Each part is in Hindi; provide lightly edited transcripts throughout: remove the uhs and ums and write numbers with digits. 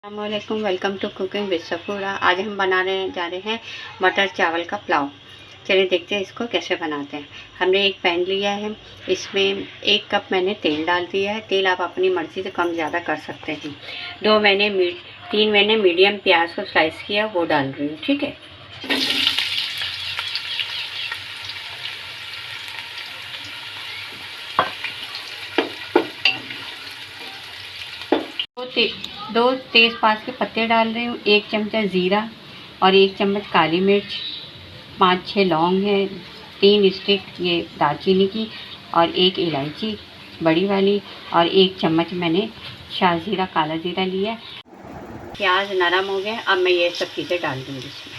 अस्सलामुअलैकुम, welcome to cooking with Safura. आज हम बनाने जा रहे हैं मटर चावल का पुलाव। चलिए देखते हैं इसको कैसे बनाते हैं। हमने एक पैन लिया है, इसमें 1 कप मैंने तेल डाल दिया है। तेल आप अपनी मर्ज़ी से कम ज़्यादा कर सकते हैं। 3 मैंने मीडियम प्याज को स्लाइस किया, वो डाल रही हूँ। ठीक है, दो तेज़पात के पत्ते डाल रही हूँ, 1 चमचा ज़ीरा और 1 चम्मच काली मिर्च, 5-6 लौंग है, 3 स्टिक ये दालचीनी की और 1 इलायची बड़ी वाली और 1 चम्मच मैंने शाहजीरा काला ज़ीरा लिया। प्याज नरम हो गया, अब मैं ये सब चीज़ें डाल दूँगी इसमें।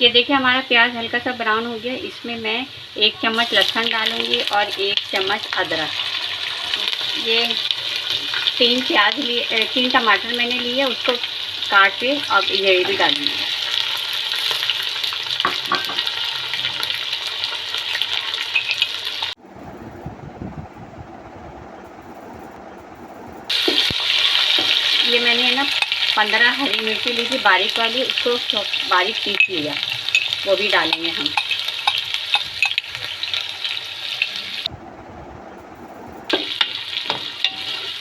ये देखिए हमारा प्याज हल्का सा ब्राउन हो गया। इसमें मैं 1 चम्मच लहसुन डालूँगी और 1 चम्मच अदरक। ये 3 टमाटर मैंने लिए, उसको काट के अब ये भी डालूँगी। ये मैंने ना 15 हरी मिर्ची ली थी बारीक वाली, उसको बारीक पीस लिया, वो भी डालेंगे हम।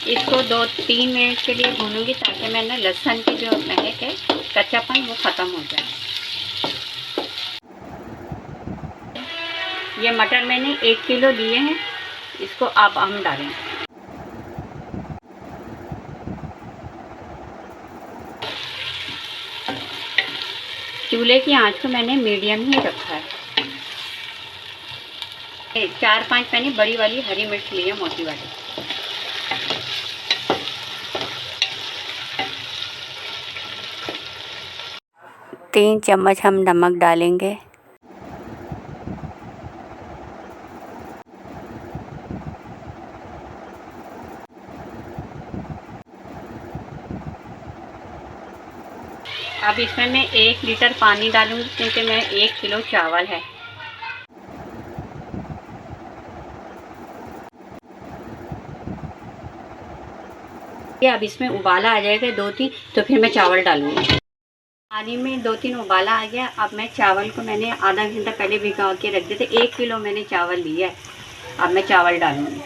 इसको 2-3 मिनट के लिए भूनूंगी ताकि मैंने लहसुन की जो महक है, कच्चापन, वो ख़त्म हो जाए। ये मटर मैंने 1 किलो लिए हैं, इसको अब हम डालेंगे। चूल्हे की आंच को मैंने मीडियम ही रखा है। 4-5 मैंने बड़ी वाली हरी मिर्च ली है, मोटी वाली। तीन चम्मच हम नमक डालेंगे। अब इसमें मैं 1 लीटर पानी डालूंगी क्योंकि मैं 1 किलो चावल है। अब इसमें उबाला आ जाएगा 2-3, तो फिर मैं चावल डालूंगी। पानी में 2-3 उबाला आ गया। अब मैं चावल को मैंने आधा घंटा पहले भिगा के रख दिए थे। 1 किलो मैंने चावल लिया है। अब मैं चावल डालूंगी।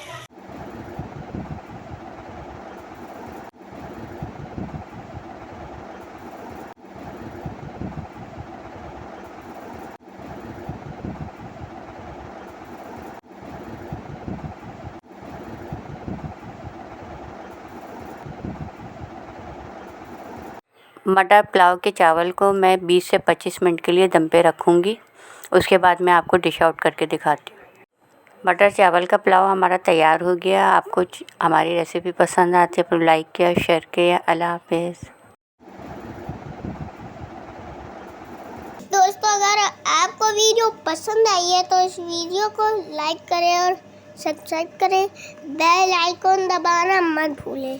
मटर पुलाव के चावल को मैं 20 से 25 मिनट के लिए दम पे रखूँगी। उसके बाद मैं आपको डिश आउट करके दिखाती हूँ। मटर चावल का पुलाव हमारा तैयार हो गया। आपको हमारी रेसिपी पसंद आती है तो लाइक किया, शेयर किया। अल्लाह हाफिज़। दोस्तों, अगर आपको वीडियो पसंद आई है तो इस वीडियो को लाइक करें और सब्सक्राइब करें। बेल आइकॉन दबाना मत भूलें।